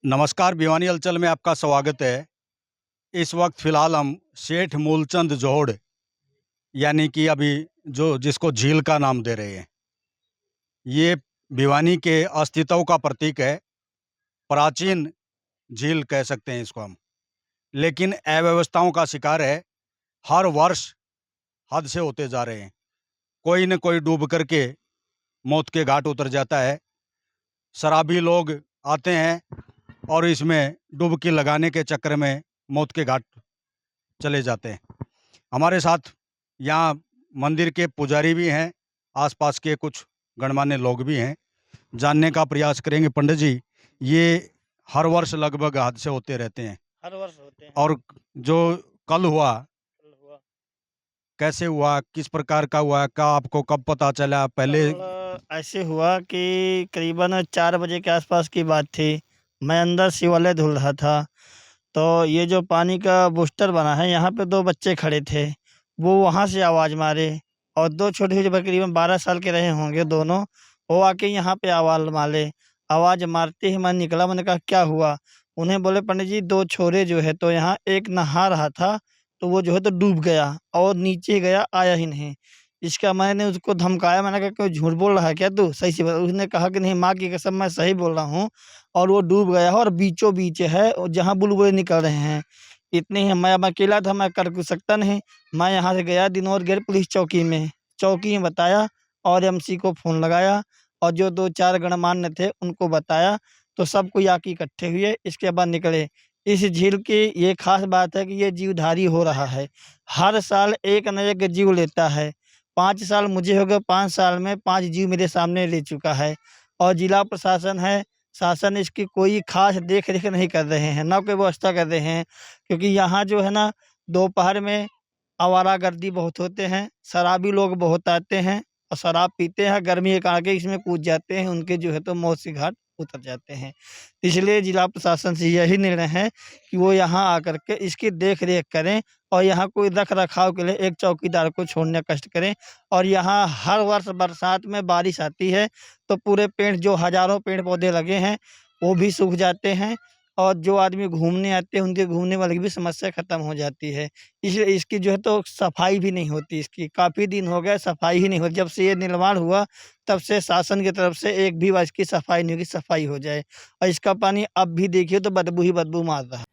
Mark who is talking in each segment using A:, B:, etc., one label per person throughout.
A: नमस्कार, भिवानी हलचल में आपका स्वागत है। इस वक्त फ़िलहाल हम सेठ मूलचंद जोहड़ यानी कि अभी जो जिसको झील का नाम दे रहे हैं, ये भिवानी के अस्तित्व का प्रतीक है। प्राचीन झील कह सकते हैं इसको हम, लेकिन अव्यवस्थाओं का शिकार है। हर वर्ष हद से होते जा रहे हैं। कोई न कोई डूब करके मौत के घाट उतर जाता है। शराबी लोग आते हैं और इसमें डुबकी लगाने के चक्कर में मौत के घाट चले जाते हैं। हमारे साथ यहाँ मंदिर के पुजारी भी हैं, आसपास के कुछ गणमान्य लोग भी हैं। जानने का प्रयास करेंगे। पंडित जी, ये हर वर्ष लगभग हादसे होते रहते हैं
B: हर वर्ष होते हैं।
A: और जो कल हुआ,
B: कल हुआ
A: कैसे हुआ, किस प्रकार का हुआ, का आपको कब पता चला? पहले
B: कल ऐसे हुआ कि करीबन 4 बजे के आसपास की बात थी। मैं अंदर शिवालय धुल रहा था, तो ये जो पानी का बूस्टर बना है, यहाँ पे 2 बच्चे खड़े थे। वो वहाँ से आवाज़ मारे और 2 छोटे-छोटे करीबन 12 साल के रहे होंगे दोनों। वो आके यहाँ पे आवाज़ मारे। आवाज़ मारते ही मैं निकला, मैंने कहा क्या हुआ? उन्हें बोले पंडित जी 2 छोरे जो है तो यहाँ एक नहा रहा था, तो वो जो है तो डूब गया और नीचे गया, आया ही नहीं। इसका मैंने उसको धमकाया, मैंने कहा क्यों झूठ बोल रहा है क्या तू? सही से बता। उसने कहा कि नहीं माँ की कसम मैं सही बोल रहा हूँ और वो डूब गया है और बीचों बीच है और जहाँ बुलबुले निकल रहे हैं। इतने ही मैं अब अकेला था, मैं कर कुछ सकता नहीं। मैं यहाँ से गया दिनौर गया पुलिस चौकी में। चौकी में बताया और एमसी को फ़ोन लगाया और जो 2-4 गणमान्य थे उनको बताया, तो सब कोई आके इकट्ठे हुए, इसके बाद निकले। इस झील की ये ख़ास बात है कि ये जीवधारी हो रहा है। हर साल एक न एक जीव लेता है। 5 साल मुझे हो गए, 5 साल में 5 जीव मेरे सामने ले चुका है और जिला प्रशासन है, शासन इसकी कोई ख़ास देख-रेख नहीं कर रहे हैं, ना कोई व्यवस्था कर रहे हैं। क्योंकि यहाँ जो है ना दोपहर में आवारागर्दी बहुत होते हैं, शराबी लोग बहुत आते हैं और शराब पीते हैं, गर्मी के कारण के इसमें कूद जाते हैं, उनके जो है तो मौत से घाट उतर जाते हैं। इसलिए जिला प्रशासन से यही निर्णय है कि वो यहाँ आकर के इसकी देख-रेख करें और यहाँ कोई रख-रखाव के लिए एक चौकीदार को छोड़ने का कष्ट करें। और यहाँ हर वर्ष बरसात में बारिश आती है, तो पूरे पेड़ जो हज़ारों पेड़-पौधे लगे हैं, वो भी सूख जाते हैं और जो आदमी घूमने आते हैं, उनके घूमने वाले की भी समस्या खत्म हो जाती है। इसलिए इसकी जो है तो सफाई भी नहीं होती इसकी, काफ़ी दिन हो गए सफाई ही नहीं होती। जब से ये निर्माण हुआ, तब से शासन की तरफ से एक भी बार इसकी सफाई नहीं हुई कि सफाई हो जाए और इसका पानी अब भी देखिए तो बदबू ही बदबू मार रहा है।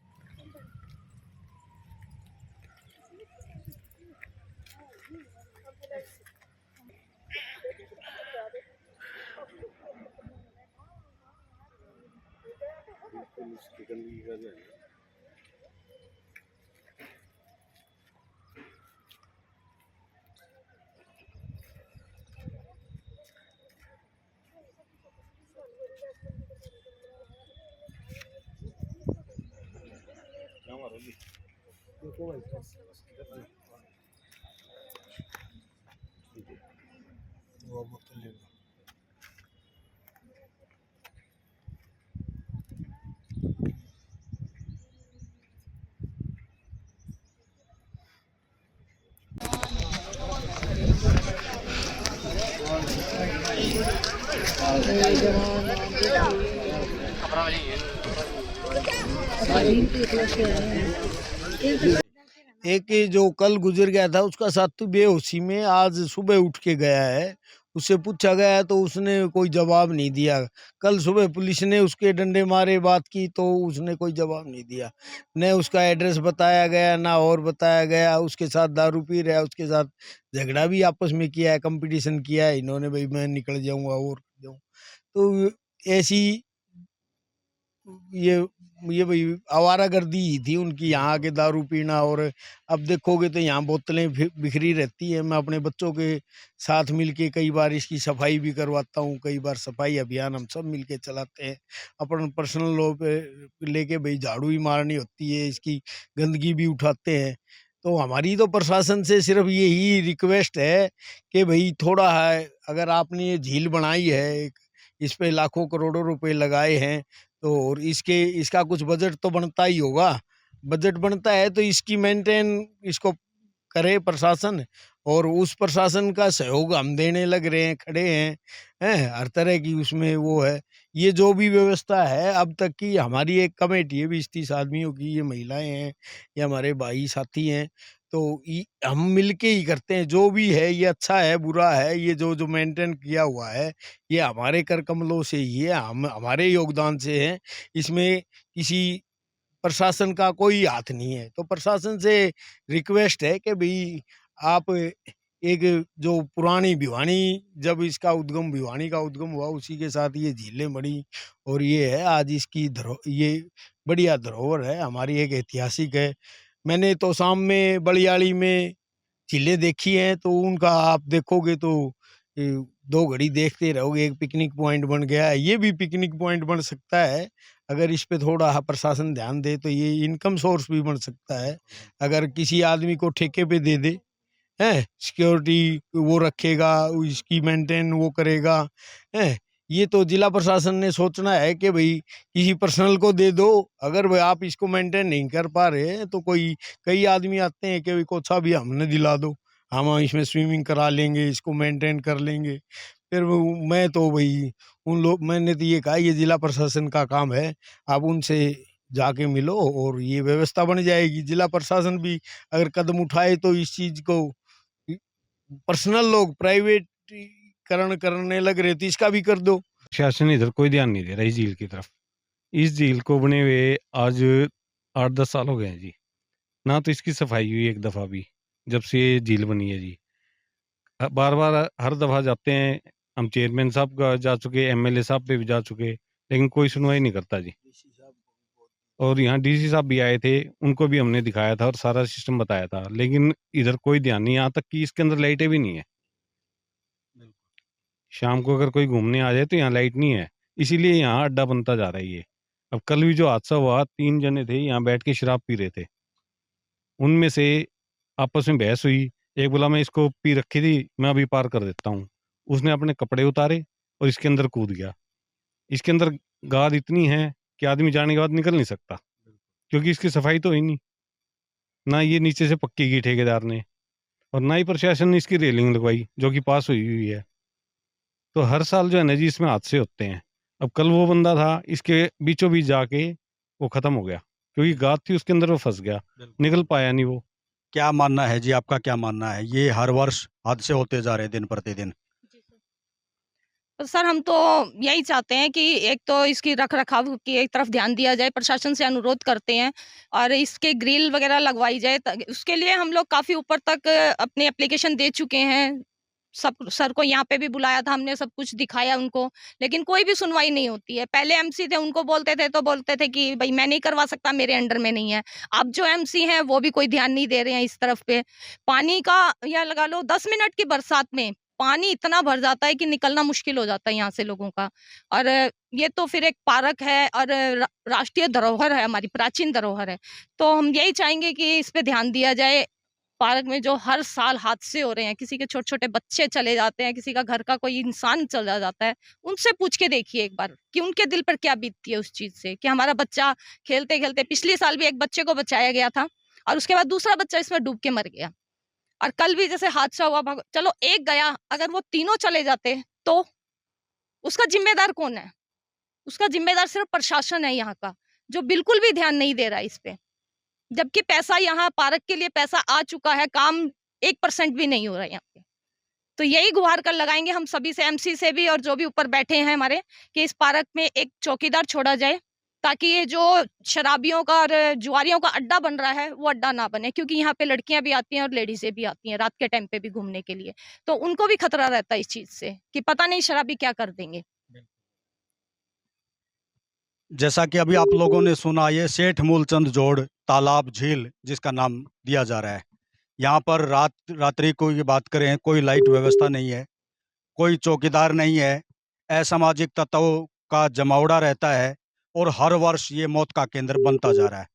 C: एक ये जो कल गुजर गया था उसका साथी बेहोशी में आज सुबह उठ के गया है। उससे पूछा गया तो उसने कोई जवाब नहीं दिया। कल सुबह पुलिस ने उसके डंडे मारे बात की तो उसने कोई जवाब नहीं दिया। न उसका एड्रेस बताया गया ना और बताया गया। उसके साथ दारू पी रहा है, उसके साथ झगड़ा भी आपस में किया है, कंपटीशन किया है इन्होंने, भाई मैं निकल जाऊंगा और जाऊँ। तो ऐसी ये ये भाई आवारागर्दी ही थी उनकी, यहाँ आके दारू पीना। और अब देखोगे तो यहाँ बोतलें बिखरी रहती है। मैं अपने बच्चों के साथ मिलके कई बार इसकी सफाई भी करवाता हूँ। कई बार सफाई अभियान हम सब मिलके चलाते हैं। अपन पर्सनल लो पे लेके भाई झाड़ू ही मारनी होती है, इसकी गंदगी भी उठाते हैं। तो हमारी तो प्रशासन से सिर्फ यही रिक्वेस्ट है कि भाई थोड़ा है, अगर आपने ये झील बनाई है, इस पे लाखों करोड़ों रुपए लगाए हैं, तो और इसका कुछ बजट तो बनता ही होगा। बजट बनता है तो इसकी मेंटेन इसको करे प्रशासन, और उस प्रशासन का सहयोग हम देने लग रहे हैं, खड़े हैं, हैं हर तरह की उसमें वो है ये जो भी व्यवस्था है अब तक की, हमारी एक कमेटी है 20-30 आदमियों की, ये महिलाएं हैं, ये हमारे भाई साथी हैं, तो हम मिलके ही करते हैं। जो भी है ये अच्छा है बुरा है, ये जो जो मेंटेन किया हुआ है ये हमारे कर कमलों से ही है, हम हमारे योगदान से है। इसमें किसी प्रशासन का कोई हाथ नहीं है। तो प्रशासन से रिक्वेस्ट है कि भई आप एक जो पुरानी भिवानी, जब इसका उद्गम भिवानी का उद्गम हुआ उसी के साथ ये झीलें बनी और ये है आज इसकी ये बढ़िया धरोहर है हमारी, एक ऐतिहासिक है। मैंने तो शाम में बलियाड़ी में झीलें देखी हैं, तो उनका आप देखोगे तो 2 घड़ी देखते रहोगे, एक पिकनिक पॉइंट बन गया है। ये भी पिकनिक पॉइंट बन सकता है, अगर इस पे थोड़ा प्रशासन ध्यान दे तो ये इनकम सोर्स भी बन सकता है। अगर किसी आदमी को ठेके पे दे दे, हैं? सिक्योरिटी वो रखेगा, इसकी मेंटेन वो करेगा, हैं? ये तो जिला प्रशासन ने सोचना है कि भई किसी पर्सनल को दे दो, अगर भाई आप इसको मेंटेन नहीं कर पा रहे हैं तो कई आदमी आते हैं कि भाई कोचा भी हमने दिला दो, हम इसमें स्विमिंग करा लेंगे, इसको मेंटेन कर लेंगे। फिर मैं तो भई मैंने तो ये कहा ये जिला प्रशासन का काम है, आप उनसे जाके मिलो और ये व्यवस्था बन जाएगी। जिला प्रशासन भी अगर कदम उठाए तो इस चीज़ को पर्सनल लोग प्राइवेटीकरण करने लग रहे थे, इसका भी कर दो।
D: शासन इधर कोई ध्यान नहीं दे रहा इस झील की तरफ। इस झील को बने हुए आज 8-10 साल हो गए हैं जी। ना तो इसकी सफाई हुई एक दफ़ा भी, जब से ये झील बनी है जी। बार-बार हर दफ़ा जाते हैं, हम चेयरमैन साहब का जा चुके, एमएलए साहब पे भी जा चुके, लेकिन कोई सुनवाई नहीं करता जी। और यहाँ डीसी साहब भी आए थे, उनको भी हमने दिखाया था और सारा सिस्टम बताया था, लेकिन इधर कोई ध्यान नहीं, यहाँ तक कि इसके अंदर लाइटें भी नहीं है। शाम को अगर कोई घूमने आ जाए तो यहाँ लाइट नहीं है, इसीलिए यहाँ अड्डा बनता जा रहा है ये। अब कल भी जो हादसा हुआ, 3 जने थे यहाँ बैठ के शराब पी रहे थे। उनमें से आपस में बहस हुई, एक बोला मैं इसको पी रखी थी, मैं अभी पार कर देता हूँ। उसने अपने कपड़े उतारे और इसके अंदर कूद गया। इसके अंदर गाद इतनी है कि आदमी जाने के बाद निकल नहीं सकता, क्योंकि इसकी सफाई तो हुई नहीं। ना ये नीचे से पक्की की ठेकेदार ने, और ना ही प्रशासन ने इसकी रेलिंग लगवाई, जो कि पास हुई है। तो हर साल जो है ना जी इसमें हादसे होते हैं। अब कल वो बंदा था, इसके बीचों बीच जाके वो खत्म हो गया, क्योंकि गाद थी उसके अंदर, वो फंस गया, निकल पाया नहीं वो।
A: क्या मानना है जी, आपका क्या मानना है? ये हर वर्ष हादसे होते जा रहे हैं दिन प्रतिदिन।
E: जी सर। तो सर हम तो यही चाहते हैं कि एक तो इसकी रख-रखाव की एक तरफ ध्यान दिया जाए, प्रशासन से अनुरोध करते हैं और इसके ग्रिल वगैरह लगवाई जाए। उसके लिए हम लोग काफ़ी ऊपर तक अपनी एप्लीकेशन दे चुके हैं। सब सर को यहाँ पे भी बुलाया था हमने, सब कुछ दिखाया उनको, लेकिन कोई भी सुनवाई नहीं होती है। पहले एमसी थे, उनको बोलते थे तो बोलते थे कि भई मैं नहीं करवा सकता, मेरे अंडर में नहीं है। अब जो एमसी हैं वो भी कोई ध्यान नहीं दे रहे हैं इस तरफ पे। पानी का या लगा लो 10 मिनट की बरसात में पानी इतना भर जाता है कि निकलना मुश्किल हो जाता है यहाँ से लोगों का। और ये तो फिर एक पार्क है और राष्ट्रीय धरोहर है, हमारी प्राचीन धरोहर है। तो हम यही चाहेंगे कि इस पे ध्यान दिया जाए। पार्क में जो हर साल हादसे हो रहे हैं, किसी के छोटे-छोटे बच्चे चले जाते हैं, किसी का घर का कोई इंसान चला जाता है, उनसे पूछ के देखिए एक बार कि उनके दिल पर क्या बीतती है उस चीज़ से कि हमारा बच्चा खेलते-खेलते, पिछले साल भी एक बच्चे को बचाया गया था और उसके बाद दूसरा बच्चा इसमें डूब के मर गया। और कल भी जैसे हादसा हुआ, चलो एक गया, अगर वो तीनों चले जाते तो उसका ज़िम्मेदार कौन है? उसका ज़िम्मेदार सिर्फ़ प्रशासन है यहाँ का, जो बिल्कुल भी ध्यान नहीं दे रहा है इस पे। जबकि पैसा यहाँ पार्क के लिए पैसा आ चुका है, काम 1% भी नहीं हो रहा है यहाँ पे। तो यही गुहार कर लगाएँगे हम सभी से, एमसी से भी और जो भी ऊपर बैठे हैं हमारे, कि इस पार्क में एक चौकीदार छोड़ा जाए, ताकि ये जो शराबियों का और जुआरियों का अड्डा बन रहा है, वो अड्डा ना बने। क्योंकि यहाँ पे लड़कियाँ भी आती हैं और लेडीज़ें भी आती हैं रात के टाइम पे भी घूमने के लिए। तो उनको भी खतरा रहता है इस चीज़ से कि पता नहीं शराबी क्या कर देंगे।
A: जैसा कि अभी आप लोगों ने सुना, ये सेठ मूलचंद जोड़ तालाब झील जिसका नाम दिया जा रहा है। यहाँ पर रात्रि को ये बात करें, कोई लाइट व्यवस्था नहीं है, कोई चौकीदार नहीं है, असामाजिक तत्वों का जमावड़ा रहता है और हर वर्ष ये मौत का केंद्र बनता जा रहा है।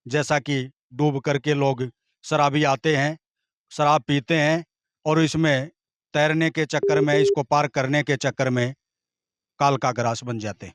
A: जैसा कि डूब करके लोग शराबी आते हैं, शराब पीते हैं और इसमें तैरने के चक्कर में, इसको पार करने के चक्कर में काल का ग्रास बन जाते हैं।